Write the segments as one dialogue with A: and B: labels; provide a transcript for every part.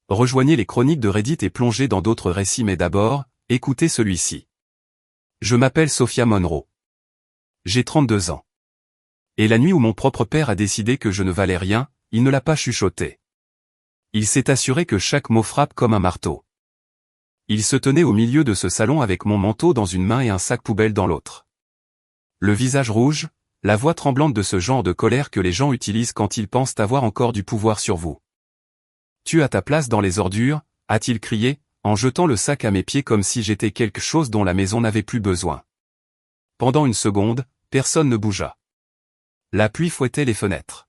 A: Rejoignez les chroniques de Reddit et plongez dans d'autres récits, mais d'abord, écoutez celui-ci. Je m'appelle Sophia Monroe. J'ai 32 ans. Et la nuit où mon propre père a décidé que je ne valais rien, il ne l'a pas chuchoté. Il s'est assuré que chaque mot frappe comme un marteau. Il se tenait au milieu de ce salon avec mon manteau dans une main et un sac poubelle dans l'autre. Le visage rouge, la voix tremblante de ce genre de colère que les gens utilisent quand ils pensent avoir encore du pouvoir sur vous. Tu as ta place dans les ordures, a-t-il crié, en jetant le sac à mes pieds comme si j'étais quelque chose dont la maison n'avait plus besoin. Pendant une seconde, personne ne bougea. La pluie fouettait les fenêtres.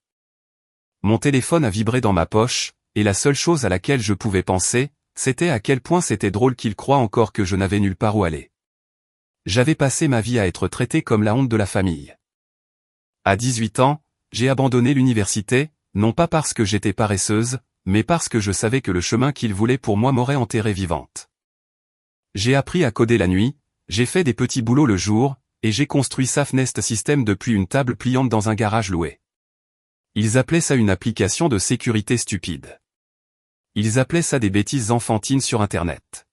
A: Mon téléphone a vibré dans ma poche, et la seule chose à laquelle je pouvais penser, c'était à quel point c'était drôle qu'il croit encore que je n'avais nulle part où aller. J'avais passé ma vie à être traité comme la honte de la famille. À 18 ans, j'ai abandonné l'université, non pas parce que j'étais paresseuse, mais parce que je savais que le chemin qu'il voulait pour moi m'aurait enterrée vivante. J'ai appris à coder la nuit, j'ai fait des petits boulots le jour, et j'ai construit Safnest System depuis une table pliante dans un garage loué. Ils appelaient ça une application de sécurité stupide. Ils appelaient ça des bêtises enfantines sur Internet.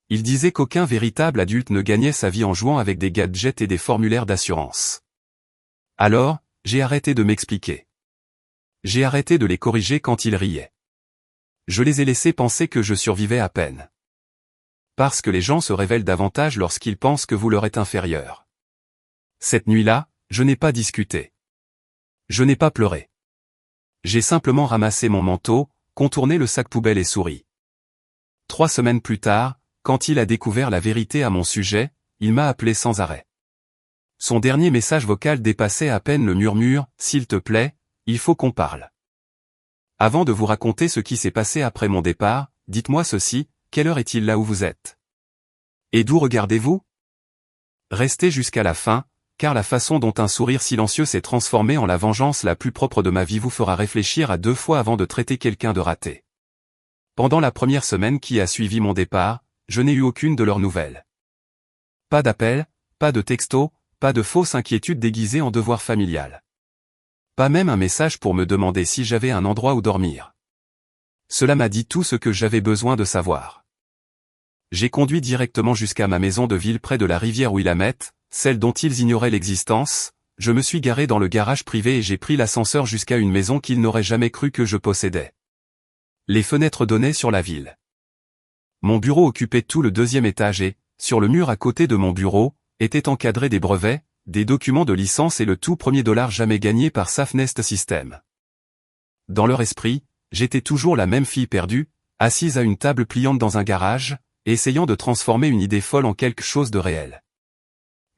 A: Ils disaient qu'aucun véritable adulte ne gagnait sa vie en jouant avec des gadgets et des formulaires d'assurance. Alors, j'ai arrêté de m'expliquer. J'ai arrêté de les corriger quand ils riaient. Je les ai laissés penser que je survivais à peine. Parce que les gens se révèlent davantage lorsqu'ils pensent que vous leur êtes inférieur. Cette nuit-là, je n'ai pas discuté. Je n'ai pas pleuré. J'ai simplement ramassé mon manteau, contourné le sac poubelle et souri. 3 semaines plus tard, quand il a découvert la vérité à mon sujet, il m'a appelé sans arrêt. Son dernier message vocal dépassait à peine le murmure « S'il te plaît, il faut qu'on parle. » Avant de vous raconter ce qui s'est passé après mon départ, dites-moi ceci, quelle heure est-il là où vous êtes? Et d'où regardez-vous? Restez jusqu'à la fin, car la façon dont un sourire silencieux s'est transformé en la vengeance la plus propre de ma vie vous fera réfléchir à 2 fois avant de traiter quelqu'un de raté. Pendant la première semaine qui a suivi mon départ, je n'ai eu aucune de leurs nouvelles. Pas d'appel, pas de texto, pas de fausse inquiétude déguisée en devoir familial. Pas même un message pour me demander si j'avais un endroit où dormir. Cela m'a dit tout ce que j'avais besoin de savoir. J'ai conduit directement jusqu'à ma maison de ville près de la rivière Willamette, celle dont ils ignoraient l'existence. Je me suis garé dans le garage privé et j'ai pris l'ascenseur jusqu'à une maison qu'ils n'auraient jamais cru que je possédais. Les fenêtres donnaient sur la ville. Mon bureau occupait tout le 2e étage et, sur le mur à côté de mon bureau, étaient encadrés des brevets, des documents de licence et le tout premier dollar jamais gagné par Safnest System. Dans leur esprit, j'étais toujours la même fille perdue, assise à une table pliante dans un garage, essayant de transformer une idée folle en quelque chose de réel.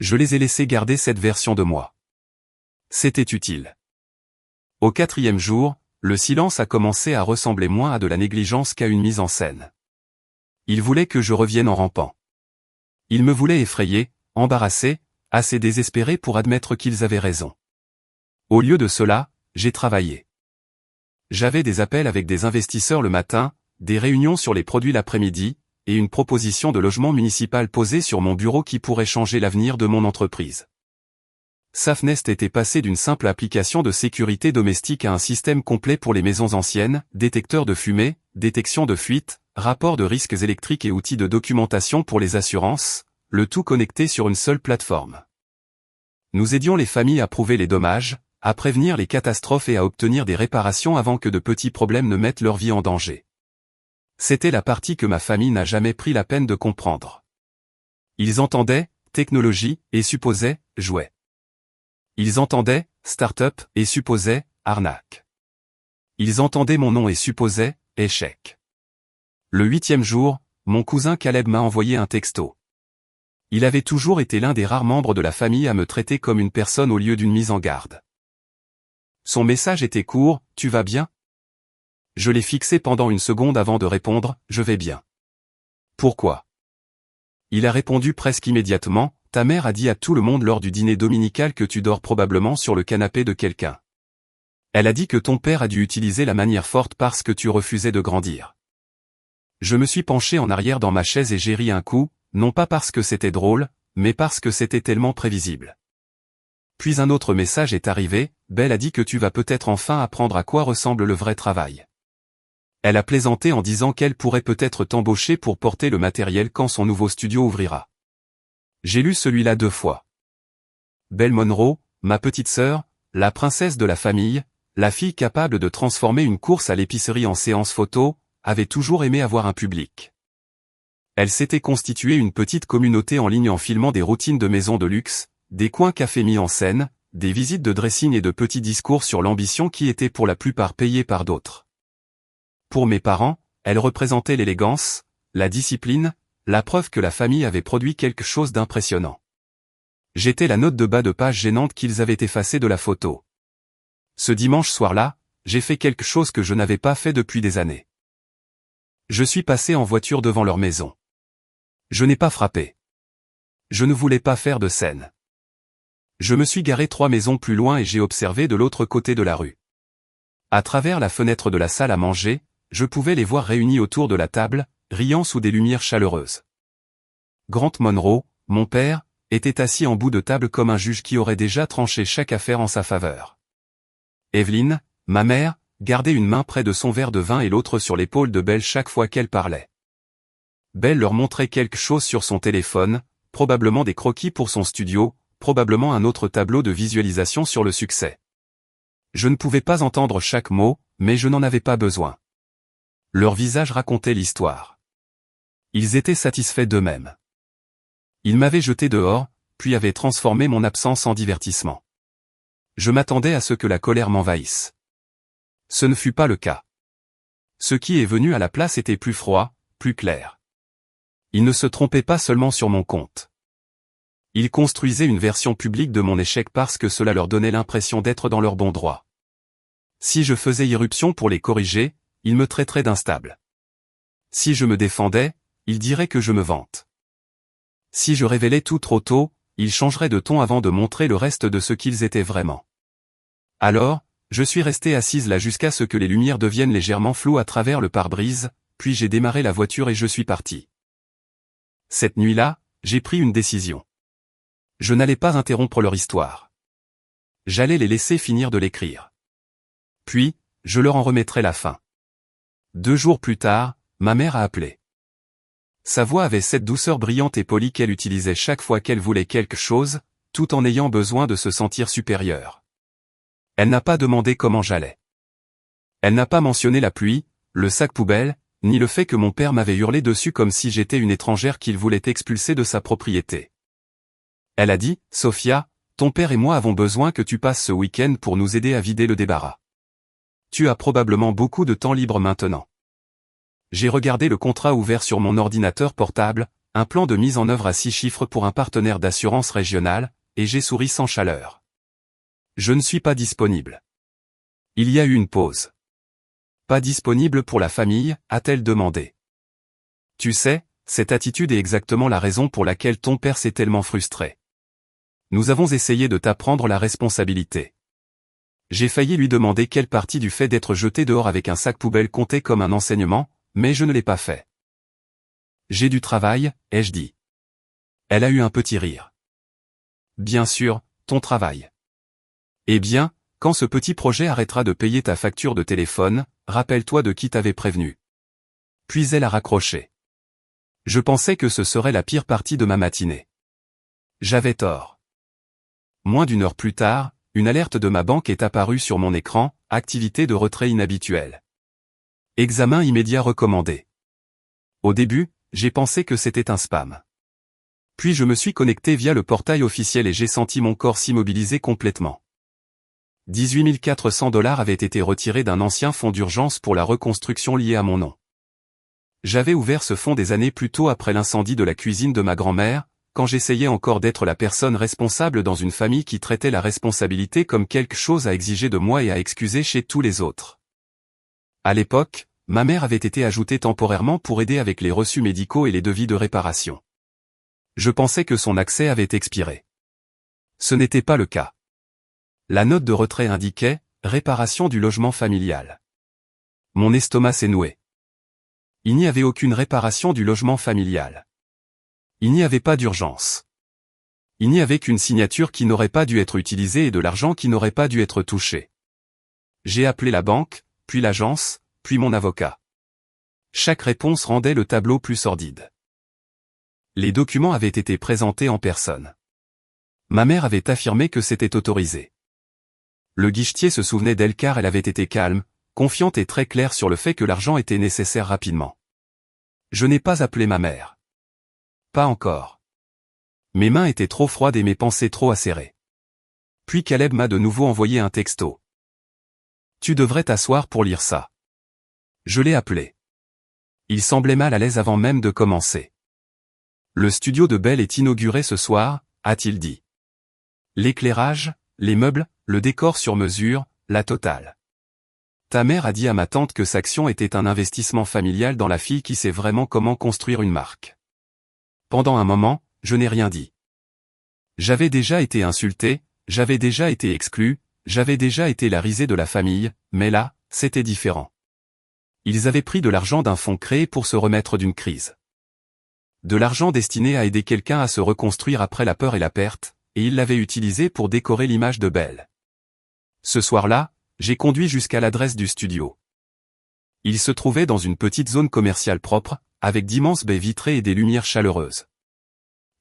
A: Je les ai laissés garder cette version de moi. C'était utile. Au 4e jour, le silence a commencé à ressembler moins à de la négligence qu'à une mise en scène. Ils voulaient que je revienne en rampant. Ils me voulaient effrayé, embarrassé, assez désespéré pour admettre qu'ils avaient raison. Au lieu de cela, j'ai travaillé. J'avais des appels avec des investisseurs le matin, des réunions sur les produits l'après-midi, et une proposition de logement municipal posée sur mon bureau qui pourrait changer l'avenir de mon entreprise. Safnest était passé d'une simple application de sécurité domestique à un système complet pour les maisons anciennes, détecteur de fumée, détection de fuite, rapport de risques électriques et outils de documentation pour les assurances, le tout connecté sur une seule plateforme. Nous aidions les familles à prouver les dommages, à prévenir les catastrophes et à obtenir des réparations avant que de petits problèmes ne mettent leur vie en danger. C'était la partie que ma famille n'a jamais pris la peine de comprendre. Ils entendaient « technologie » et supposaient « jouet ». Ils entendaient « start-up » et supposaient « arnaque ». Ils entendaient mon nom et supposaient « échec ». Le 8e jour, mon cousin Caleb m'a envoyé un texto. Il avait toujours été l'un des rares membres de la famille à me traiter comme une personne au lieu d'une mise en garde. Son message était court, « Tu vas bien ?» Je l'ai fixé pendant une seconde avant de répondre, « Je vais bien. » Pourquoi? Il a répondu presque immédiatement, « Ta mère a dit à tout le monde lors du dîner dominical que tu dors probablement sur le canapé de quelqu'un. Elle a dit que ton père a dû utiliser la manière forte parce que tu refusais de grandir. » Je me suis penché en arrière dans ma chaise et j'ai ri un coup, non pas parce que c'était drôle, mais parce que c'était tellement prévisible. Puis un autre message est arrivé, « Belle a dit que tu vas peut-être enfin apprendre à quoi ressemble le vrai travail. » Elle a plaisanté en disant qu'elle pourrait peut-être t'embaucher pour porter le matériel quand son nouveau studio ouvrira. J'ai lu celui-là 2 fois. Belle Monroe, ma petite sœur, la princesse de la famille, la fille capable de transformer une course à l'épicerie en séance photo, avait toujours aimé avoir un public. Elle s'était constituée une petite communauté en ligne en filmant des routines de maisons de luxe, des coins cafés mis en scène, des visites de dressing et de petits discours sur l'ambition qui étaient pour la plupart payés par d'autres. Pour mes parents, elle représentait l'élégance, la discipline, la preuve que la famille avait produit quelque chose d'impressionnant. J'étais la note de bas de page gênante qu'ils avaient effacée de la photo. Ce dimanche soir-là, j'ai fait quelque chose que je n'avais pas fait depuis des années. Je suis passé en voiture devant leur maison. Je n'ai pas frappé. Je ne voulais pas faire de scène. Je me suis garé 3 maisons plus loin et j'ai observé de l'autre côté de la rue. À travers la fenêtre de la salle à manger, je pouvais les voir réunis autour de la table, riant sous des lumières chaleureuses. Grant Monroe, mon père, était assis en bout de table comme un juge qui aurait déjà tranché chaque affaire en sa faveur. Evelyn, ma mère, gardait une main près de son verre de vin et l'autre sur l'épaule de Belle chaque fois qu'elle parlait. Belle leur montrait quelque chose sur son téléphone, probablement des croquis pour son studio, probablement un autre tableau de visualisation sur le succès. Je ne pouvais pas entendre chaque mot, mais je n'en avais pas besoin. Leurs visages racontaient l'histoire. Ils étaient satisfaits d'eux-mêmes. Ils m'avaient jeté dehors, puis avaient transformé mon absence en divertissement. Je m'attendais à ce que la colère m'envahisse. Ce ne fut pas le cas. Ce qui est venu à la place était plus froid, plus clair. Ils ne se trompaient pas seulement sur mon compte. Ils construisaient une version publique de mon échec parce que cela leur donnait l'impression d'être dans leur bon droit. Si je faisais irruption pour les corriger, ils me traiteraient d'instable. Si je me défendais, ils diraient que je me vante. Si je révélais tout trop tôt, ils changeraient de ton avant de montrer le reste de ce qu'ils étaient vraiment. Alors, je suis resté assise là jusqu'à ce que les lumières deviennent légèrement floues à travers le pare-brise, puis j'ai démarré la voiture et je suis parti. Cette nuit-là, j'ai pris une décision. Je n'allais pas interrompre leur histoire. J'allais les laisser finir de l'écrire. Puis, je leur en remettrai la fin. 2 jours plus tard, ma mère a appelé. Sa voix avait cette douceur brillante et polie qu'elle utilisait chaque fois qu'elle voulait quelque chose, tout en ayant besoin de se sentir supérieure. Elle n'a pas demandé comment j'allais. Elle n'a pas mentionné la pluie, le sac poubelle, ni le fait que mon père m'avait hurlé dessus comme si j'étais une étrangère qu'il voulait expulser de sa propriété. Elle a dit, « Sophia, ton père et moi avons besoin que tu passes ce week-end pour nous aider à vider le débarras. Tu as probablement beaucoup de temps libre maintenant. » J'ai regardé le contrat ouvert sur mon ordinateur portable, un plan de mise en œuvre à 6 chiffres pour un partenaire d'assurance régionale, et j'ai souri sans chaleur. Je ne suis pas disponible. Il y a eu une pause. Pas disponible pour la famille, a-t-elle demandé. Tu sais, cette attitude est exactement la raison pour laquelle ton père s'est tellement frustré. Nous avons essayé de t'apprendre la responsabilité. J'ai failli lui demander quelle partie du fait d'être jeté dehors avec un sac poubelle comptait comme un enseignement, mais je ne l'ai pas fait. J'ai du travail, ai-je dit. Elle a eu un petit rire. Bien sûr, ton travail. Eh bien, quand ce petit projet arrêtera de payer ta facture de téléphone, rappelle-toi de qui t'avait prévenu. Puis elle a raccroché. Je pensais que ce serait la pire partie de ma matinée. J'avais tort. Moins d'1 heure plus tard, une alerte de ma banque est apparue sur mon écran, activité de retrait inhabituelle. Examen immédiat recommandé. Au début, j'ai pensé que c'était un spam. Puis je me suis connecté via le portail officiel et j'ai senti mon corps s'immobiliser complètement. 18 400 $ avaient été retirés d'un ancien fonds d'urgence pour la reconstruction liée à mon nom. J'avais ouvert ce fonds des années plus tôt après l'incendie de la cuisine de ma grand-mère, quand j'essayais encore d'être la personne responsable dans une famille qui traitait la responsabilité comme quelque chose à exiger de moi et à excuser chez tous les autres. À l'époque, ma mère avait été ajoutée temporairement pour aider avec les reçus médicaux et les devis de réparation. Je pensais que son accès avait expiré. Ce n'était pas le cas. La note de retrait indiquait « Réparation du logement familial ». Mon estomac s'est noué. Il n'y avait aucune réparation du logement familial. Il n'y avait pas d'urgence. Il n'y avait qu'une signature qui n'aurait pas dû être utilisée et de l'argent qui n'aurait pas dû être touché. J'ai appelé la banque, puis l'agence, puis mon avocat. Chaque réponse rendait le tableau plus sordide. Les documents avaient été présentés en personne. Ma mère avait affirmé que c'était autorisé. Le guichetier se souvenait d'elle car elle avait été calme, confiante et très claire sur le fait que l'argent était nécessaire rapidement. Je n'ai pas appelé ma mère. Pas encore. Mes mains étaient trop froides et mes pensées trop acérées. Puis Caleb m'a de nouveau envoyé un texto. Tu devrais t'asseoir pour lire ça. Je l'ai appelé. Il semblait mal à l'aise avant même de commencer. Le studio de Belle est inauguré ce soir, a-t-il dit. L'éclairage, les meubles, le décor sur mesure, la totale. Ta mère a dit à ma tante que Saxion était un investissement familial dans la fille qui sait vraiment comment construire une marque. Pendant un moment, je n'ai rien dit. J'avais déjà été insulté, j'avais déjà été exclu, j'avais déjà été la risée de la famille, mais là, c'était différent. Ils avaient pris de l'argent d'un fonds créé pour se remettre d'une crise. De l'argent destiné à aider quelqu'un à se reconstruire après la peur et la perte, et ils l'avaient utilisé pour décorer l'image de Belle. Ce soir-là, j'ai conduit jusqu'à l'adresse du studio. Il se trouvait dans une petite zone commerciale propre, avec d'immenses baies vitrées et des lumières chaleureuses.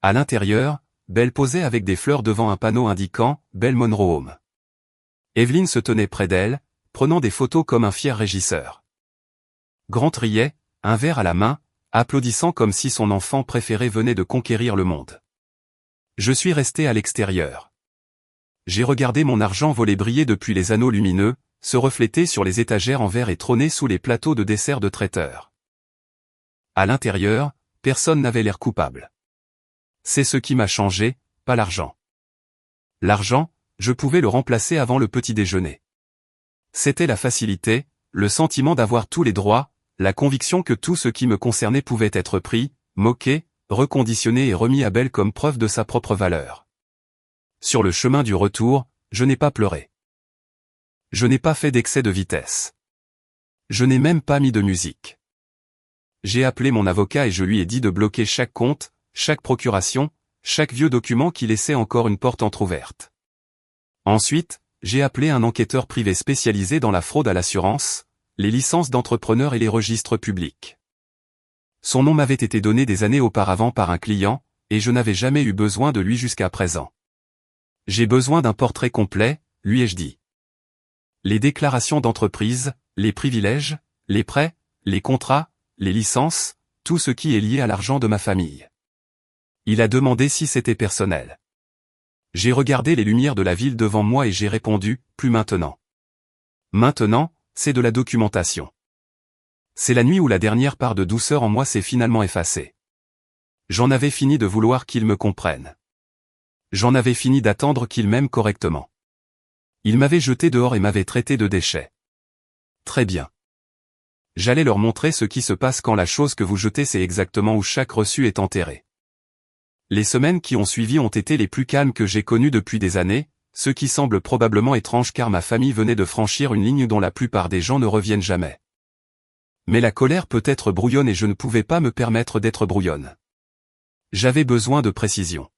A: À l'intérieur, Belle posait avec des fleurs devant un panneau indiquant « Belle Monroe Home ». Evelyne se tenait près d'elle, prenant des photos comme un fier régisseur. Grant riait, un verre à la main, applaudissant comme si son enfant préféré venait de conquérir le monde. Je suis resté à l'extérieur. J'ai regardé mon argent voler briller depuis les anneaux lumineux, se refléter sur les étagères en verre et trôner sous les plateaux de dessert de traiteur. À l'intérieur, personne n'avait l'air coupable. C'est ce qui m'a changé, pas l'argent. L'argent, je pouvais le remplacer avant le petit déjeuner. C'était la facilité, le sentiment d'avoir tous les droits, la conviction que tout ce qui me concernait pouvait être pris, moqué, reconditionné et remis à Belle comme preuve de sa propre valeur. Sur le chemin du retour, je n'ai pas pleuré. Je n'ai pas fait d'excès de vitesse. Je n'ai même pas mis de musique. J'ai appelé mon avocat et je lui ai dit de bloquer chaque compte, chaque procuration, chaque vieux document qui laissait encore une porte entr'ouverte. Ensuite, j'ai appelé un enquêteur privé spécialisé dans la fraude à l'assurance, les licences d'entrepreneur et les registres publics. Son nom m'avait été donné des années auparavant par un client, et je n'avais jamais eu besoin de lui jusqu'à présent. J'ai besoin d'un portrait complet, lui ai-je dit. Les déclarations d'entreprise, les privilèges, les prêts, les contrats, les licences, tout ce qui est lié à l'argent de ma famille. Il a demandé si c'était personnel. J'ai regardé les lumières de la ville devant moi et j'ai répondu, plus maintenant. Maintenant, c'est de la documentation. C'est la nuit où la dernière part de douceur en moi s'est finalement effacée. J'en avais fini de vouloir qu'il me comprenne. J'en avais fini d'attendre qu'il m'aime correctement. Il m'avait jeté dehors et m'avait traité de déchet. Très bien. J'allais leur montrer ce qui se passe quand la chose que vous jetez c'est exactement où chaque reçu est enterré. Les semaines qui ont suivi ont été les plus calmes que j'ai connues depuis des années, ce qui semble probablement étrange car ma famille venait de franchir une ligne dont la plupart des gens ne reviennent jamais. Mais la colère peut être brouillonne et je ne pouvais pas me permettre d'être brouillonne. J'avais besoin de précision.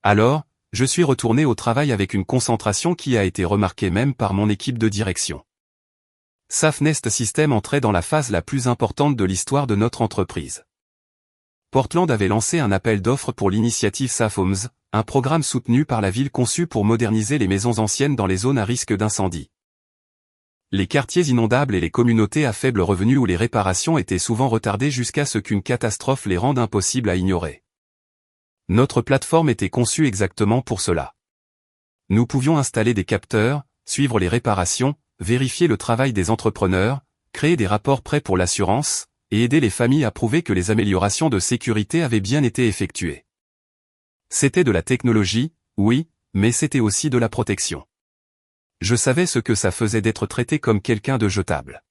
A: Alors, je suis retourné au travail avec une concentration qui a été remarquée même par mon équipe de direction. Safnest System entrait dans la phase la plus importante de l'histoire de notre entreprise. Portland avait lancé un appel d'offres pour l'initiative Safe Homes, un programme soutenu par la ville conçu pour moderniser les maisons anciennes dans les zones à risque d'incendie. Les quartiers inondables et les communautés à faible revenu où les réparations étaient souvent retardées jusqu'à ce qu'une catastrophe les rende impossibles à ignorer. Notre plateforme était conçue exactement pour cela. Nous pouvions installer des capteurs, suivre les réparations, vérifier le travail des entrepreneurs, créer des rapports prêts pour l'assurance, et aider les familles à prouver que les améliorations de sécurité avaient bien été effectuées. C'était de la technologie, oui, mais c'était aussi de la protection. Je savais ce que ça faisait d'être traité comme quelqu'un de jetable.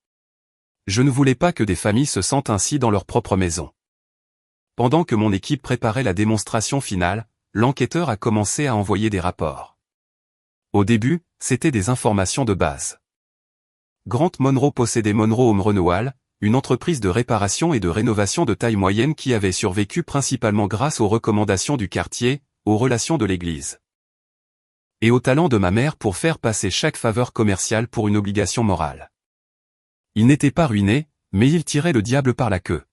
A: Je ne voulais pas que des familles se sentent ainsi dans leur propre maison. Pendant que mon équipe préparait la démonstration finale, l'enquêteur a commencé à envoyer des rapports. Au début, c'était des informations de base. Grant Monroe possédait Monroe Home Renewal, une entreprise de réparation et de rénovation de taille moyenne qui avait survécu principalement grâce aux recommandations du quartier, aux relations de l'église. Et au talent de ma mère pour faire passer chaque faveur commerciale pour une obligation morale. Il n'était pas ruiné, Mais il tirait le diable par la queue.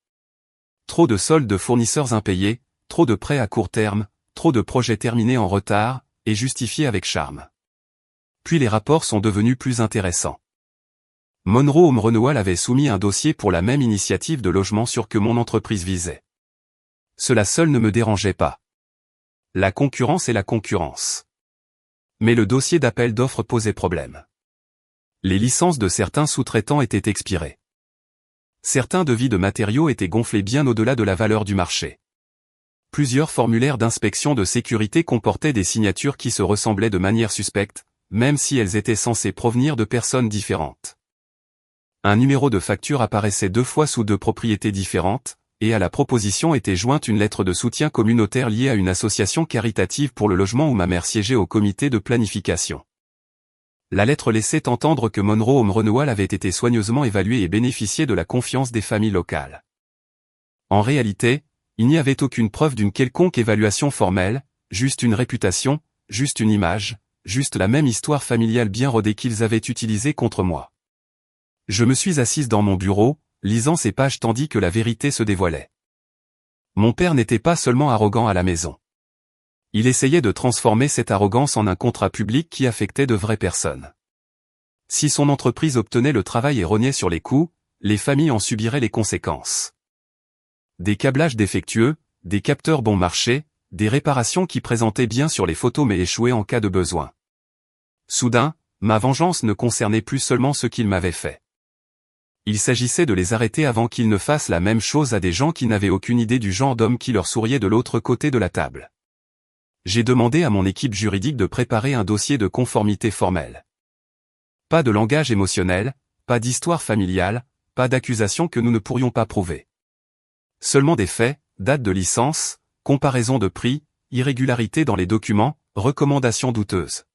A: Trop de soldes de fournisseurs impayés, trop de prêts à court terme, trop de projets terminés en retard, et justifiés avec charme. Puis les rapports sont devenus plus intéressants. Monroe Home Renewal avait soumis un dossier pour la même initiative de logement sûr que mon entreprise visait. Cela seul ne me dérangeait pas. La concurrence est la concurrence. Mais le dossier d'appel d'offres posait problème. Les licences de certains sous-traitants étaient expirées. Certains devis de matériaux étaient gonflés bien au-delà de la valeur du marché. Plusieurs formulaires d'inspection de sécurité comportaient des signatures qui se ressemblaient de manière suspecte, même si elles étaient censées provenir de personnes différentes. Un numéro de facture apparaissait 2 fois sous 2 propriétés différentes, et à la proposition était jointe une lettre de soutien communautaire liée à une association caritative pour le logement où ma mère siégeait au comité de planification. La lettre laissait entendre que Monroe Home Renewal avait été soigneusement évalué et bénéficiait de la confiance des familles locales. En réalité, il n'y avait aucune preuve d'une quelconque évaluation formelle, juste une réputation, juste une image, juste la même histoire familiale bien rodée qu'ils avaient utilisée contre moi. Je me suis assise dans mon bureau, lisant ces pages tandis que la vérité se dévoilait. Mon père n'était pas seulement arrogant à la maison. Il essayait de transformer cette arrogance en un contrat public qui affectait de vraies personnes. Si son entreprise obtenait le travail et rognait sur les coûts, les familles en subiraient les conséquences. Des câblages défectueux, des capteurs bon marché, des réparations qui présentaient bien sur les photos mais échouaient en cas de besoin. Soudain, ma vengeance ne concernait plus seulement ce qu'ils m'avaient fait. Il s'agissait de les arrêter avant qu'ils ne fassent la même chose à des gens qui n'avaient aucune idée du genre d'homme qui leur souriait de l'autre côté de la table. J'ai demandé à mon équipe juridique de préparer un dossier de conformité formelle. Pas de langage émotionnel, pas d'histoire familiale, pas d'accusations que nous ne pourrions pas prouver. Seulement des faits, date de licence, comparaison de prix, irrégularité dans les documents, recommandations douteuses.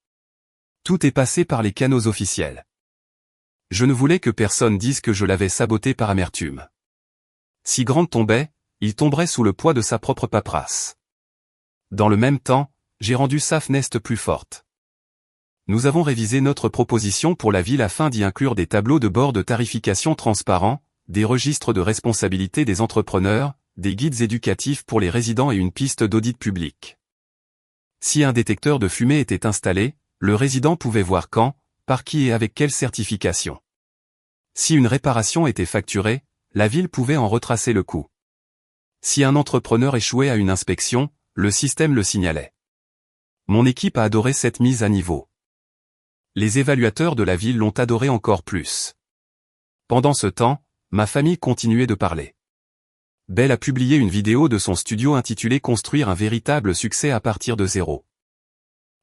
A: Tout est passé par les canaux officiels. Je ne voulais que personne dise que je l'avais saboté par amertume. Si Grant tombait, il tomberait sous le poids de sa propre paperasse. Dans le même temps, j'ai rendu Safnest plus forte. Nous avons révisé notre proposition pour la ville afin d'y inclure des tableaux de bord de tarification transparents, des registres de responsabilité des entrepreneurs, des guides éducatifs pour les résidents et une piste d'audit public. Si un détecteur de fumée était installé, le résident pouvait voir quand, par qui et avec quelle certification. Si une réparation était facturée, la ville pouvait en retracer le coût. Si un entrepreneur échouait à une inspection, le système le signalait. Mon équipe a adoré cette mise à niveau. Les évaluateurs de la ville l'ont adoré encore plus. Pendant ce temps, ma famille continuait de parler. Belle a publié une vidéo de son studio intitulée « Construire un véritable succès à partir de zéro ».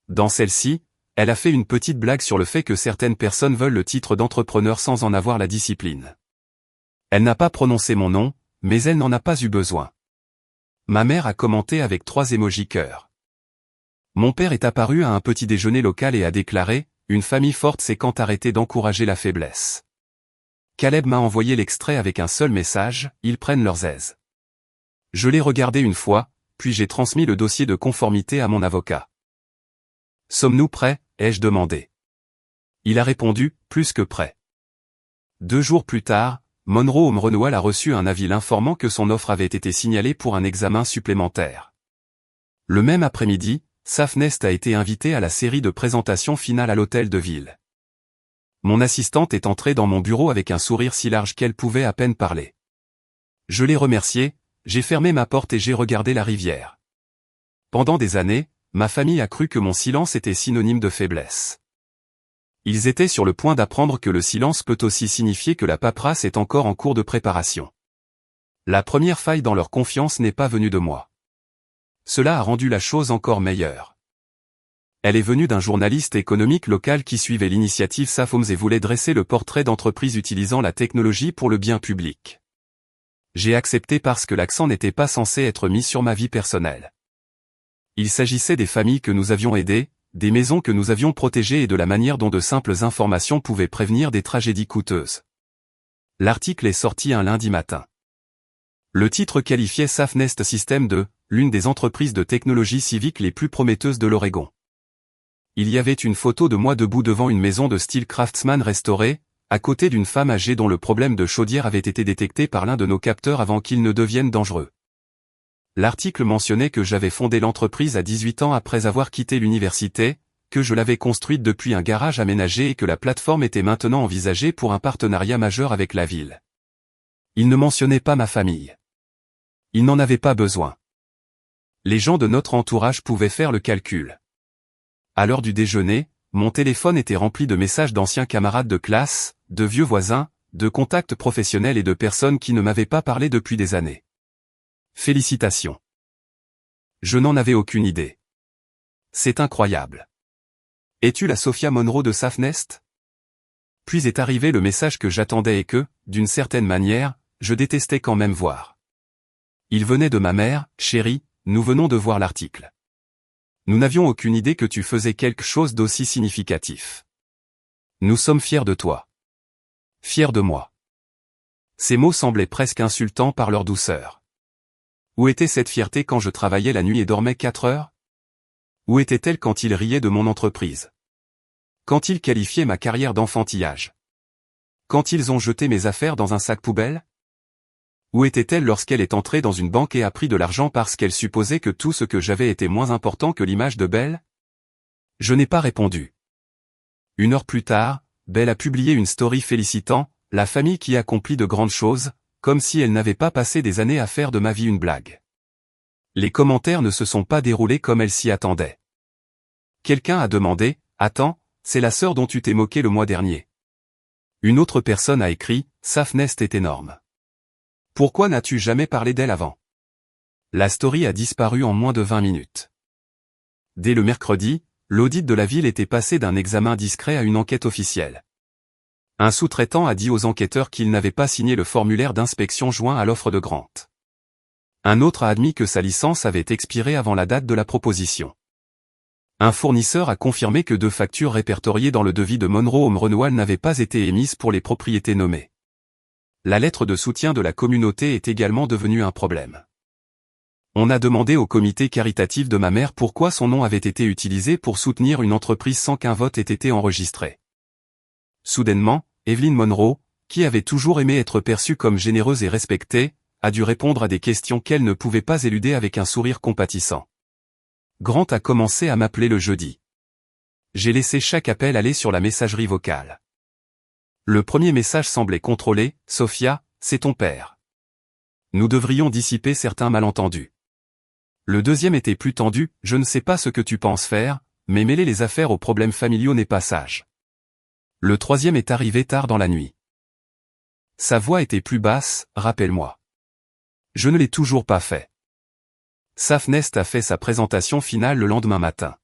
A: Dans celle-ci, elle a fait une petite blague sur le fait que certaines personnes veulent le titre d'entrepreneur sans en avoir la discipline. Elle n'a pas prononcé mon nom, mais elle n'en a pas eu besoin. Ma mère a commenté avec 3 émojis cœur. Mon père est apparu à un petit déjeuner local et a déclaré « Une famille forte c'est quand arrêter d'encourager la faiblesse ». Caleb m'a envoyé l'extrait avec un seul message « Ils prennent leurs aises ». Je l'ai regardé une fois, puis j'ai transmis le dossier de conformité à mon avocat. « Sommes-nous prêts ?» ai-je demandé. Il a répondu « Plus que prêt ». 2 jours plus tard, Monroe Home Renewal a reçu un avis l'informant que son offre avait été signalée pour un examen supplémentaire. Le même après-midi, Safnest a été invité à la série de présentations finale à l'hôtel de ville. Mon assistante est entrée dans mon bureau avec un sourire si large qu'elle pouvait à peine parler. Je l'ai remerciée, j'ai fermé ma porte et j'ai regardé la rivière. Pendant des années, ma famille a cru que mon silence était synonyme de faiblesse. Ils étaient sur le point d'apprendre que le silence peut aussi signifier que la paperasse est encore en cours de préparation. La première faille dans leur confiance n'est pas venue de moi. Cela a rendu la chose encore meilleure. Elle est venue d'un journaliste économique local qui suivait l'initiative SAFOMS et voulait dresser le portrait d'entreprises utilisant la technologie pour le bien public. J'ai accepté parce que l'accent n'était pas censé être mis sur ma vie personnelle. Il s'agissait des familles que nous avions aidées, des maisons que nous avions protégées et de la manière dont de simples informations pouvaient prévenir des tragédies coûteuses. L'article est sorti un lundi matin. Le titre qualifiait Safnest System de « l'une des entreprises de technologie civique les plus prometteuses de l'Oregon ». Il y avait une photo de moi debout devant une maison de style craftsman restaurée, à côté d'une femme âgée dont le problème de chaudière avait été détecté par l'un de nos capteurs avant qu'il ne devienne dangereux. L'article mentionnait que j'avais fondé l'entreprise à 18 ans après avoir quitté l'université, que je l'avais construite depuis un garage aménagé et que la plateforme était maintenant envisagée pour un partenariat majeur avec la ville. Il ne mentionnait pas ma famille. Il n'en avait pas besoin. Les gens de notre entourage pouvaient faire le calcul. À l'heure du déjeuner, mon téléphone était rempli de messages d'anciens camarades de classe, de vieux voisins, de contacts professionnels et de personnes qui ne m'avaient pas parlé depuis des années. Félicitations. Je n'en avais aucune idée. C'est incroyable. Es-tu la Sophia Monroe de Safnest? Puis est arrivé le message que j'attendais et que, d'une certaine manière, je détestais quand même voir. Il venait de ma mère. Chérie, nous venons de voir l'article. Nous n'avions aucune idée que tu faisais quelque chose d'aussi significatif. Nous sommes fiers de toi. Fiers de moi. Ces mots semblaient presque insultants par leur douceur. Où était cette fierté quand je travaillais la nuit et dormais 4 heures? Où était-elle quand il riait de mon entreprise? Quand il qualifiait ma carrière d'enfantillage? Quand ils ont jeté mes affaires dans un sac poubelle? Où était-elle lorsqu'elle est entrée dans une banque et a pris de l'argent parce qu'elle supposait que tout ce que j'avais était moins important que l'image de Belle? Je n'ai pas répondu. 1 heure plus tard, Belle a publié une story félicitant la famille qui accomplit de grandes choses, comme si elle n'avait pas passé des années à faire de ma vie une blague. Les commentaires ne se sont pas déroulés comme elle s'y attendait. Quelqu'un a demandé « Attends, c'est la sœur dont tu t'es moqué le mois dernier. » Une autre personne a écrit « Safnest est énorme. Pourquoi n'as-tu jamais parlé d'elle avant ?» La story a disparu en moins de 20 minutes. Dès le mercredi, l'audit de la ville était passé d'un examen discret à une enquête officielle. Un sous-traitant a dit aux enquêteurs qu'il n'avait pas signé le formulaire d'inspection joint à l'offre de Grant. Un autre a admis que sa licence avait expiré avant la date de la proposition. Un fournisseur a confirmé que 2 factures répertoriées dans le devis de Monroe Home Renewal n'avaient pas été émises pour les propriétés nommées. La lettre de soutien de la communauté est également devenue un problème. On a demandé au comité caritatif de ma mère pourquoi son nom avait été utilisé pour soutenir une entreprise sans qu'un vote ait été enregistré. Soudainement, Evelyn Monroe, qui avait toujours aimé être perçue comme généreuse et respectée, a dû répondre à des questions qu'elle ne pouvait pas éluder avec un sourire compatissant. Grant a commencé à m'appeler le jeudi. J'ai laissé chaque appel aller sur la messagerie vocale. Le premier message semblait contrôlé, « Sophia, c'est ton père. Nous devrions dissiper certains malentendus. » Le deuxième était plus tendu, « Je ne sais pas ce que tu penses faire, mais mêler les affaires aux problèmes familiaux n'est pas sage. » Le troisième est arrivé tard dans la nuit. Sa voix était plus basse, « Rappelle-moi. » Je ne l'ai toujours pas fait. Safnest a fait sa présentation finale le lendemain matin.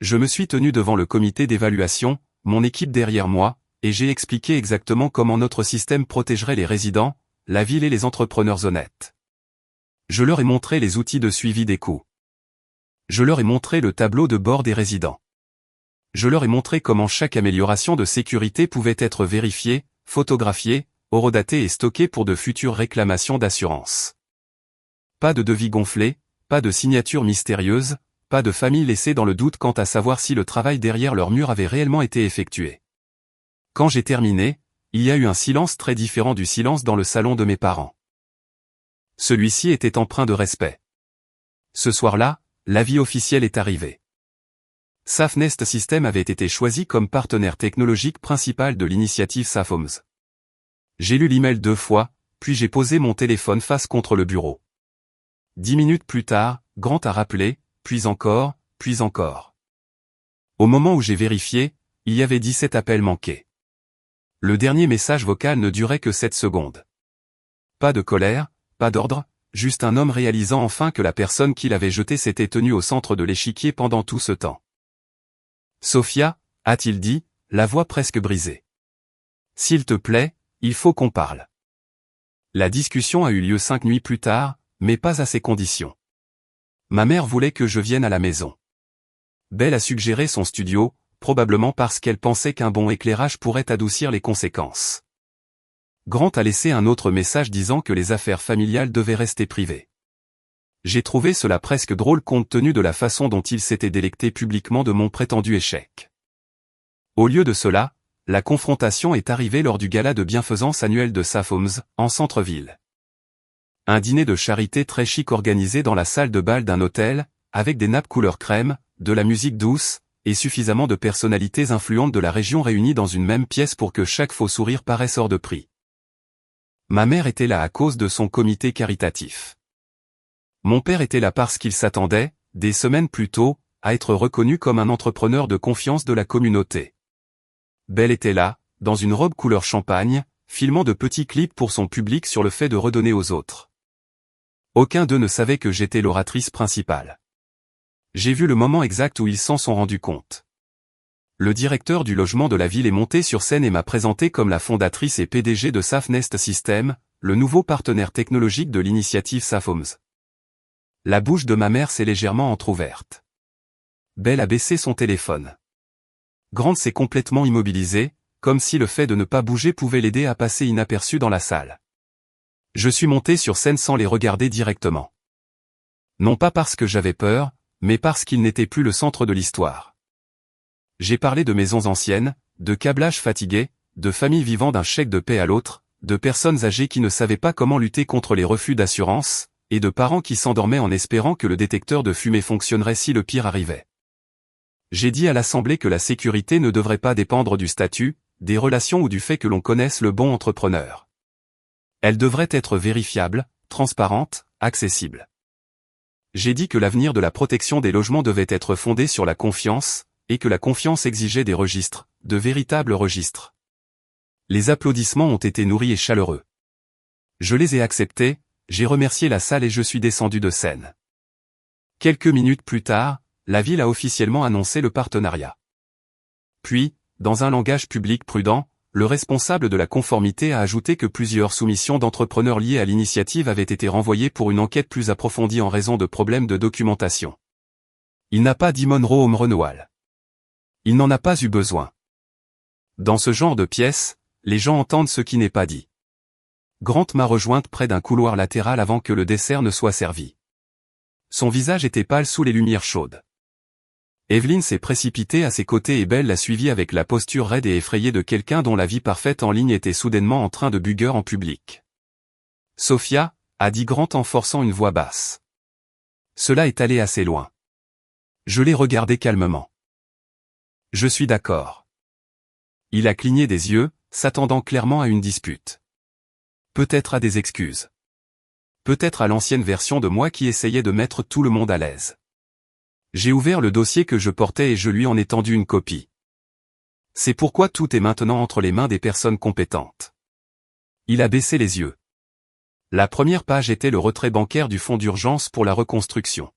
A: Je me suis tenu devant le comité d'évaluation, mon équipe derrière moi, et j'ai expliqué exactement comment notre système protégerait les résidents, la ville et les entrepreneurs honnêtes. Je leur ai montré les outils de suivi des coûts. Je leur ai montré le tableau de bord des résidents. Je leur ai montré comment chaque amélioration de sécurité pouvait être vérifiée, photographiée, horodatée et stockée pour de futures réclamations d'assurance. Pas de devis gonflés, pas de signatures mystérieuses, pas de familles laissées dans le doute quant à savoir si le travail derrière leur mur avait réellement été effectué. Quand j'ai terminé, il y a eu un silence très différent du silence dans le salon de mes parents. Celui-ci était empreint de respect. Ce soir-là, l'avis officiel est arrivé. Safnest System avait été choisi comme partenaire technologique principal de l'initiative SafHomes. J'ai lu l'email 2 fois, puis j'ai posé mon téléphone face contre le bureau. 10 minutes plus tard, Grant a rappelé, puis encore, puis encore. Au moment où j'ai vérifié, il y avait 17 appels manqués. Le dernier message vocal ne durait que 7 secondes. Pas de colère, pas d'ordre, juste un homme réalisant enfin que la personne qui l'avait jeté s'était tenue au centre de l'échiquier pendant tout ce temps. Sophia, a-t-il dit, la voix presque brisée. S'il te plaît, il faut qu'on parle. La discussion a eu lieu 5 nuits plus tard, mais pas à ces conditions. Ma mère voulait que je vienne à la maison. Belle a suggéré son studio, probablement parce qu'elle pensait qu'un bon éclairage pourrait adoucir les conséquences. Grant a laissé un autre message disant que les affaires familiales devaient rester privées. J'ai trouvé cela presque drôle compte tenu de la façon dont il s'était délecté publiquement de mon prétendu échec. Au lieu de cela, la confrontation est arrivée lors du gala de bienfaisance annuel de Saphoms, en centre-ville. Un dîner de charité très chic organisé dans la salle de bal d'un hôtel, avec des nappes couleur crème, de la musique douce, et suffisamment de personnalités influentes de la région réunies dans une même pièce pour que chaque faux sourire paraisse hors de prix. Ma mère était là à cause de son comité caritatif. Mon père était là parce qu'il s'attendait, des semaines plus tôt, à être reconnu comme un entrepreneur de confiance de la communauté. Belle était là, dans une robe couleur champagne, filmant de petits clips pour son public sur le fait de redonner aux autres. Aucun d'eux ne savait que j'étais l'oratrice principale. J'ai vu le moment exact où ils s'en sont rendus compte. Le directeur du logement de la ville est monté sur scène et m'a présenté comme la fondatrice et PDG de Safnest System, le nouveau partenaire technologique de l'initiative Saphoms. La bouche de ma mère s'est légèrement entr'ouverte. Belle a baissé son téléphone. Grant s'est complètement immobilisé, comme si le fait de ne pas bouger pouvait l'aider à passer inaperçu dans la salle. Je suis monté sur scène sans les regarder directement. Non pas parce que j'avais peur, mais parce qu'ils n'étaient plus le centre de l'histoire. J'ai parlé de maisons anciennes, de câblages fatigués, de familles vivant d'un chèque de paie à l'autre, de personnes âgées qui ne savaient pas comment lutter contre les refus d'assurance, et de parents qui s'endormaient en espérant que le détecteur de fumée fonctionnerait si le pire arrivait. J'ai dit à l'Assemblée que la sécurité ne devrait pas dépendre du statut, des relations ou du fait que l'on connaisse le bon entrepreneur. Elle devrait être vérifiable, transparente, accessible. J'ai dit que l'avenir de la protection des logements devait être fondé sur la confiance, et que la confiance exigeait des registres, de véritables registres. Les applaudissements ont été nourris et chaleureux. Je les ai acceptés, j'ai remercié la salle et je suis descendu de scène. Quelques minutes plus tard, la ville a officiellement annoncé le partenariat. Puis, dans un langage public prudent, le responsable de la conformité a ajouté que plusieurs soumissions d'entrepreneurs liées à l'initiative avaient été renvoyées pour une enquête plus approfondie en raison de problèmes de documentation. Il n'a pas dit Monroe Home Renewal. Il n'en a pas eu besoin. Dans ce genre de pièce, les gens entendent ce qui n'est pas dit. Grant m'a rejointe près d'un couloir latéral avant que le dessert ne soit servi. Son visage était pâle sous les lumières chaudes. Evelyn s'est précipitée à ses côtés et Belle l'a suivie avec la posture raide et effrayée de quelqu'un dont la vie parfaite en ligne était soudainement en train de bugger en public. Sophia, a dit Grant en forçant une voix basse. Cela est allé assez loin. Je l'ai regardé calmement. Je suis d'accord. Il a cligné des yeux, s'attendant clairement à une dispute. Peut-être à des excuses. Peut-être à l'ancienne version de moi qui essayait de mettre tout le monde à l'aise. J'ai ouvert le dossier que je portais et je lui en ai tendu une copie. C'est pourquoi tout est maintenant entre les mains des personnes compétentes. Il a baissé les yeux. La première page était le retrait bancaire du fonds d'urgence pour la reconstruction.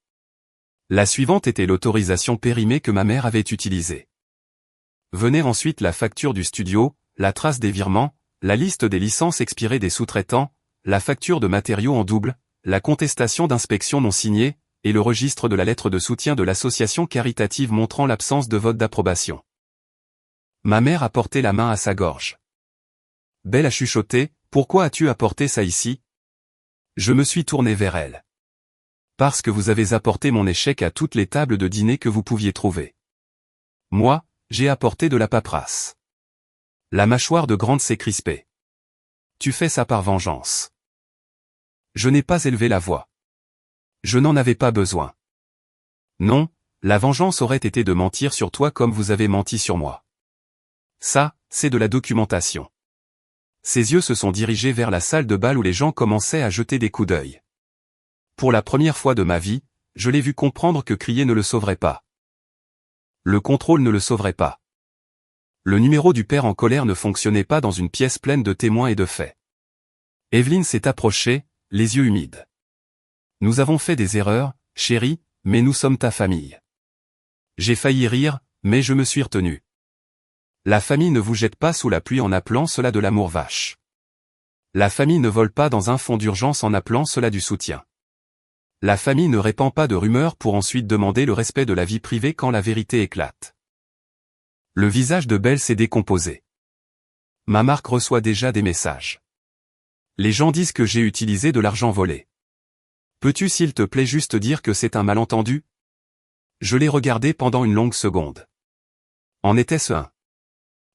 A: La suivante était l'autorisation périmée que ma mère avait utilisée. Venait ensuite la facture du studio, la trace des virements, la liste des licences expirées des sous-traitants, la facture de matériaux en double, la contestation d'inspection non signée, et le registre de la lettre de soutien de l'association caritative montrant l'absence de vote d'approbation. Ma mère a porté la main à sa gorge. Belle a chuchoté, « Pourquoi as-tu apporté ça ici ?» Je me suis tourné vers elle. « Parce que vous avez apporté mon échec à toutes les tables de dîner que vous pouviez trouver. Moi, j'ai apporté de la paperasse. » La mâchoire de Grant s'est crispée. « Tu fais ça par vengeance. » Je n'ai pas élevé la voix. Je n'en avais pas besoin. Non, la vengeance aurait été de mentir sur toi comme vous avez menti sur moi. Ça, c'est de la documentation. Ses yeux se sont dirigés vers la salle de bal où les gens commençaient à jeter des coups d'œil. Pour la première fois de ma vie, je l'ai vu comprendre que crier ne le sauverait pas. Le contrôle ne le sauverait pas. Le numéro du père en colère ne fonctionnait pas dans une pièce pleine de témoins et de faits. Evelyn s'est approchée, les yeux humides. Nous avons fait des erreurs, chérie, mais nous sommes ta famille. J'ai failli rire, mais je me suis retenu. La famille ne vous jette pas sous la pluie en appelant cela de l'amour vache. La famille ne vole pas dans un fonds d'urgence en appelant cela du soutien. La famille ne répand pas de rumeurs pour ensuite demander le respect de la vie privée quand la vérité éclate. Le visage de Belle s'est décomposé. Ma marque reçoit déjà des messages. Les gens disent que j'ai utilisé de l'argent volé. Peux-tu s'il te plaît juste dire que c'est un malentendu ? Je l'ai regardé pendant une longue seconde. En était-ce un ?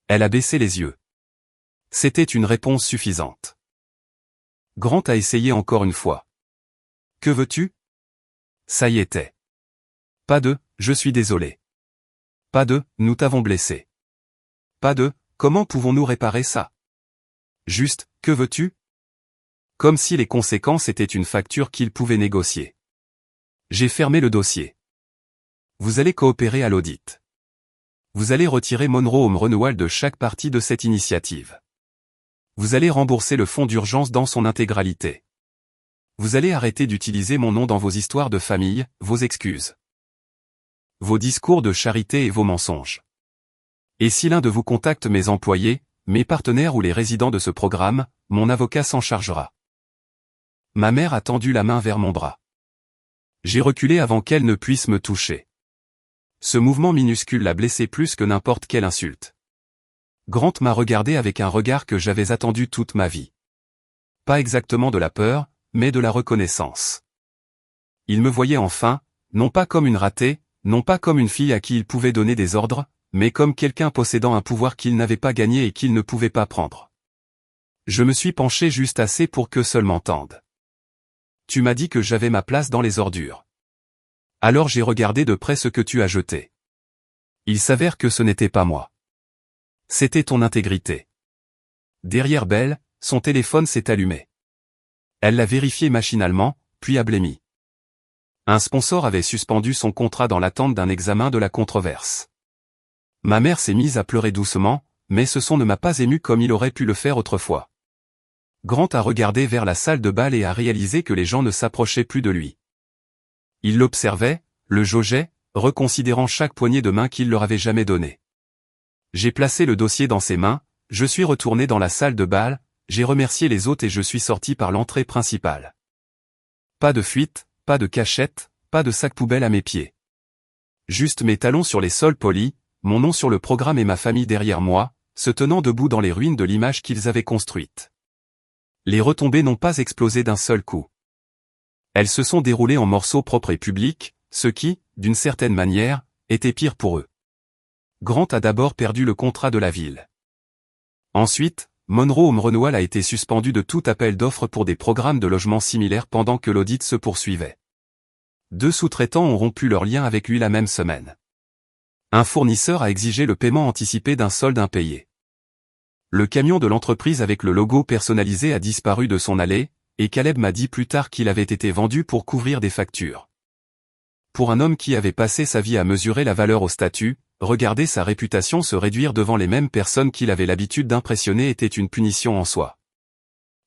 A: Elle a baissé les yeux. C'était une réponse suffisante. Grant a essayé encore une fois. Que veux-tu? Ça y était. Pas de « je suis désolé ». Pas de « nous t'avons blessé ». Pas de « comment pouvons-nous réparer ça ». Juste « que veux-tu » Comme si les conséquences étaient une facture qu'il pouvait négocier. J'ai fermé le dossier. Vous allez coopérer à l'audit. Vous allez retirer Monroe Home Renewal de chaque partie de cette initiative. Vous allez rembourser le fonds d'urgence dans son intégralité. Vous allez arrêter d'utiliser mon nom dans vos histoires de famille, vos excuses, vos discours de charité et vos mensonges. Et si l'un de vous contacte mes employés, mes partenaires ou les résidents de ce programme, mon avocat s'en chargera. Ma mère a tendu la main vers mon bras. J'ai reculé avant qu'elle ne puisse me toucher. Ce mouvement minuscule l'a blessé plus que n'importe quelle insulte. Grant m'a regardé avec un regard que j'avais attendu toute ma vie. Pas exactement de la peur, mais de la reconnaissance. Il me voyait enfin, non pas comme une ratée, non pas comme une fille à qui il pouvait donner des ordres, mais comme quelqu'un possédant un pouvoir qu'il n'avait pas gagné et qu'il ne pouvait pas prendre. Je me suis penché juste assez pour que seul m'entende. Tu m'as dit que j'avais ma place dans les ordures. Alors j'ai regardé de près ce que tu as jeté. Il s'avère que ce n'était pas moi. C'était ton intégrité. Derrière Belle, son téléphone s'est allumé. Elle l'a vérifié machinalement, puis a blêmi. Un sponsor avait suspendu son contrat dans l'attente d'un examen de la controverse. Ma mère s'est mise à pleurer doucement, mais ce son ne m'a pas ému comme il aurait pu le faire autrefois. Grant a regardé vers la salle de bal et a réalisé que les gens ne s'approchaient plus de lui. Il l'observait, le jaugeait, reconsidérant chaque poignée de main qu'il leur avait jamais donnée. J'ai placé le dossier dans ses mains, je suis retourné dans la salle de bal, j'ai remercié les hôtes et je suis sorti par l'entrée principale. Pas de fuite, pas de cachette, pas de sac poubelle à mes pieds. Juste mes talons sur les sols polis, mon nom sur le programme et ma famille derrière moi, se tenant debout dans les ruines de l'image qu'ils avaient construite. Les retombées n'ont pas explosé d'un seul coup. Elles se sont déroulées en morceaux propres et publics, ce qui, d'une certaine manière, était pire pour eux. Grant a d'abord perdu le contrat de la ville. Ensuite, Monroe Home Renewal a été suspendu de tout appel d'offres pour des programmes de logement similaires pendant que l'audit se poursuivait. 2 sous-traitants ont rompu leur lien avec lui la même semaine. Un fournisseur a exigé le paiement anticipé d'un solde impayé. Le camion de l'entreprise avec le logo personnalisé a disparu de son allée, et Caleb m'a dit plus tard qu'il avait été vendu pour couvrir des factures. Pour un homme qui avait passé sa vie à mesurer la valeur au statut, regarder sa réputation se réduire devant les mêmes personnes qu'il avait l'habitude d'impressionner était une punition en soi.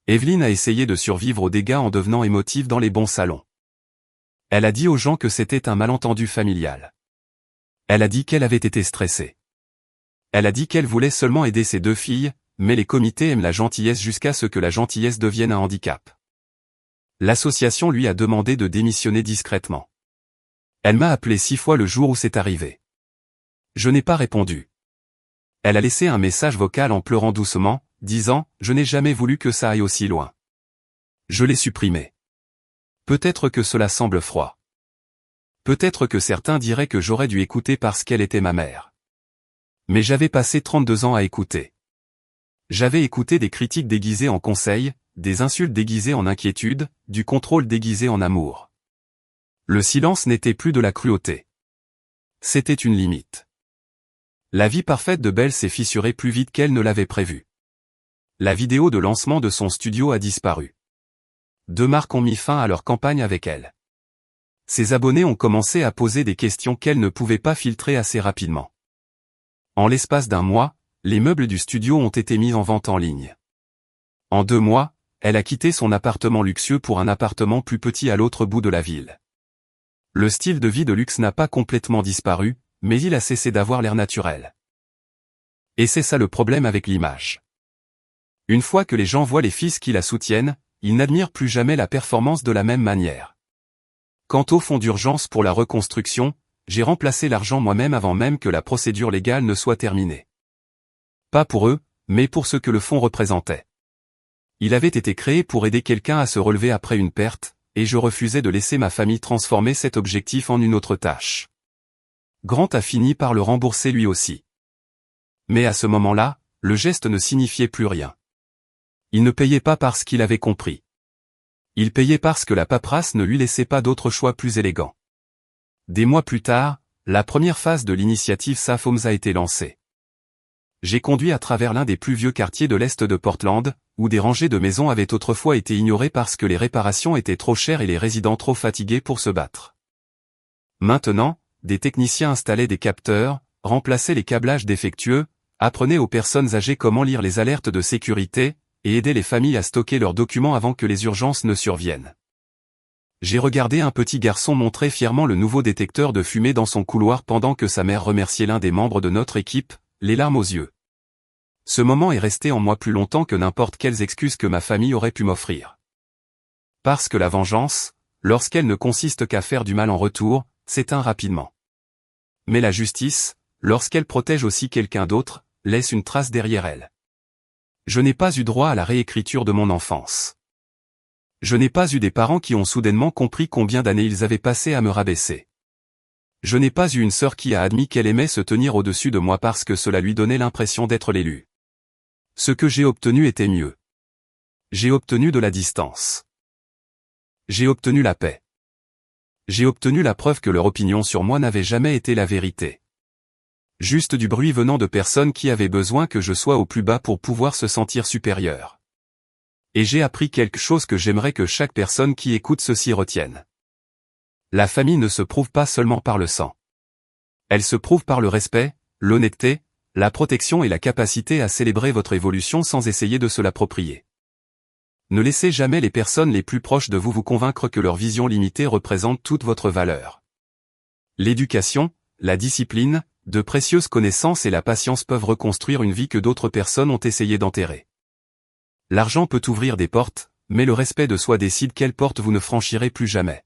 A: Evelyn a essayé de survivre aux dégâts en devenant émotive dans les bons salons. Elle a dit aux gens que c'était un malentendu familial. Elle a dit qu'elle avait été stressée. Elle a dit qu'elle voulait seulement aider ses 2 filles, mais les comités aiment la gentillesse jusqu'à ce que la gentillesse devienne un handicap. L'association lui a demandé de démissionner discrètement. Elle m'a appelé 6 fois le jour où c'est arrivé. Je n'ai pas répondu. Elle a laissé un message vocal en pleurant doucement, disant « Je n'ai jamais voulu que ça aille aussi loin. » Je l'ai supprimé. Peut-être que cela semble froid. Peut-être que certains diraient que j'aurais dû écouter parce qu'elle était ma mère. Mais j'avais passé 32 ans à écouter. J'avais écouté des critiques déguisées en conseils, des insultes déguisées en inquiétude, du contrôle déguisé en amour. Le silence n'était plus de la cruauté. C'était une limite. La vie parfaite de Belle s'est fissurée plus vite qu'elle ne l'avait prévu. La vidéo de lancement de son studio a disparu. 2 marques ont mis fin à leur campagne avec elle. Ses abonnés ont commencé à poser des questions qu'elle ne pouvait pas filtrer assez rapidement. En l'espace d'1 mois, les meubles du studio ont été mis en vente en ligne. En 2 mois, elle a quitté son appartement luxueux pour un appartement plus petit à l'autre bout de la ville. Le style de vie de luxe n'a pas complètement disparu, mais il a cessé d'avoir l'air naturel. Et c'est ça le problème avec l'image. Une fois que les gens voient les fils qui la soutiennent, ils n'admirent plus jamais la performance de la même manière. Quant au fonds d'urgence pour la reconstruction, j'ai remplacé l'argent moi-même avant même que la procédure légale ne soit terminée. Pas pour eux, mais pour ce que le fonds représentait. Il avait été créé pour aider quelqu'un à se relever après une perte, et je refusais de laisser ma famille transformer cet objectif en une autre tâche. Grant a fini par le rembourser lui aussi. Mais à ce moment-là, le geste ne signifiait plus rien. Il ne payait pas parce qu'il avait compris. Il payait parce que la paperasse ne lui laissait pas d'autre choix plus élégant. Des mois plus tard, la première phase de l'initiative Safe Homes a été lancée. J'ai conduit à travers l'un des plus vieux quartiers de l'est de Portland, où des rangées de maisons avaient autrefois été ignorées parce que les réparations étaient trop chères et les résidents trop fatigués pour se battre. Maintenant, des techniciens installaient des capteurs, remplaçaient les câblages défectueux, apprenaient aux personnes âgées comment lire les alertes de sécurité, et aidaient les familles à stocker leurs documents avant que les urgences ne surviennent. J'ai regardé un petit garçon montrer fièrement le nouveau détecteur de fumée dans son couloir pendant que sa mère remerciait l'un des membres de notre équipe, les larmes aux yeux. Ce moment est resté en moi plus longtemps que n'importe quelles excuses que ma famille aurait pu m'offrir. Parce que la vengeance, lorsqu'elle ne consiste qu'à faire du mal en retour, s'éteint rapidement. Mais la justice, lorsqu'elle protège aussi quelqu'un d'autre, laisse une trace derrière elle. Je n'ai pas eu droit à la réécriture de mon enfance. Je n'ai pas eu des parents qui ont soudainement compris combien d'années ils avaient passé à me rabaisser. Je n'ai pas eu une sœur qui a admis qu'elle aimait se tenir au-dessus de moi parce que cela lui donnait l'impression d'être l'élu. Ce que j'ai obtenu était mieux. J'ai obtenu de la distance. J'ai obtenu la paix. J'ai obtenu la preuve que leur opinion sur moi n'avait jamais été la vérité. Juste du bruit venant de personnes qui avaient besoin que je sois au plus bas pour pouvoir se sentir supérieur. Et j'ai appris quelque chose que j'aimerais que chaque personne qui écoute ceci retienne. La famille ne se prouve pas seulement par le sang. Elle se prouve par le respect, l'honnêteté, la protection et la capacité à célébrer votre évolution sans essayer de se l'approprier. Ne laissez jamais les personnes les plus proches de vous vous convaincre que leur vision limitée représente toute votre valeur. L'éducation, la discipline, de précieuses connaissances et la patience peuvent reconstruire une vie que d'autres personnes ont essayé d'enterrer. L'argent peut ouvrir des portes, mais le respect de soi décide quelle porte vous ne franchirez plus jamais.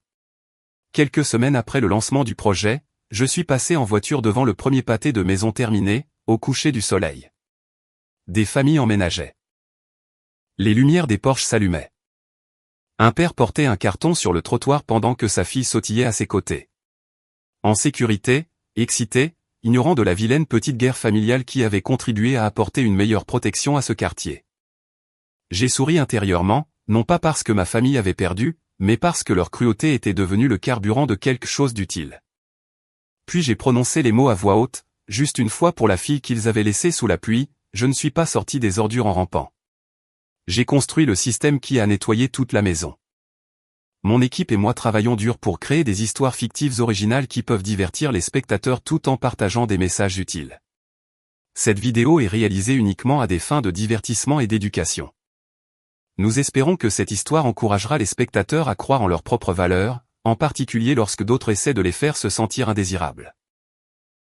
A: Quelques semaines après le lancement du projet, je suis passé en voiture devant le premier pâté de maison terminé, au coucher du soleil. Des familles emménageaient. Les lumières des porches s'allumaient. Un père portait un carton sur le trottoir pendant que sa fille sautillait à ses côtés. En sécurité, excité, ignorant de la vilaine petite guerre familiale qui avait contribué à apporter une meilleure protection à ce quartier. J'ai souri intérieurement, non pas parce que ma famille avait perdu, mais parce que leur cruauté était devenue le carburant de quelque chose d'utile. Puis j'ai prononcé les mots à voix haute, juste une fois pour la fille qu'ils avaient laissée sous la pluie, je ne suis pas sorti des ordures en rampant. J'ai construit le système qui a nettoyé toute la maison. Mon équipe et moi travaillons dur pour créer des histoires fictives originales qui peuvent divertir les spectateurs tout en partageant des messages utiles. Cette vidéo est réalisée uniquement à des fins de divertissement et d'éducation. Nous espérons que cette histoire encouragera les spectateurs à croire en leurs propres valeurs, en particulier lorsque d'autres essaient de les faire se sentir indésirables.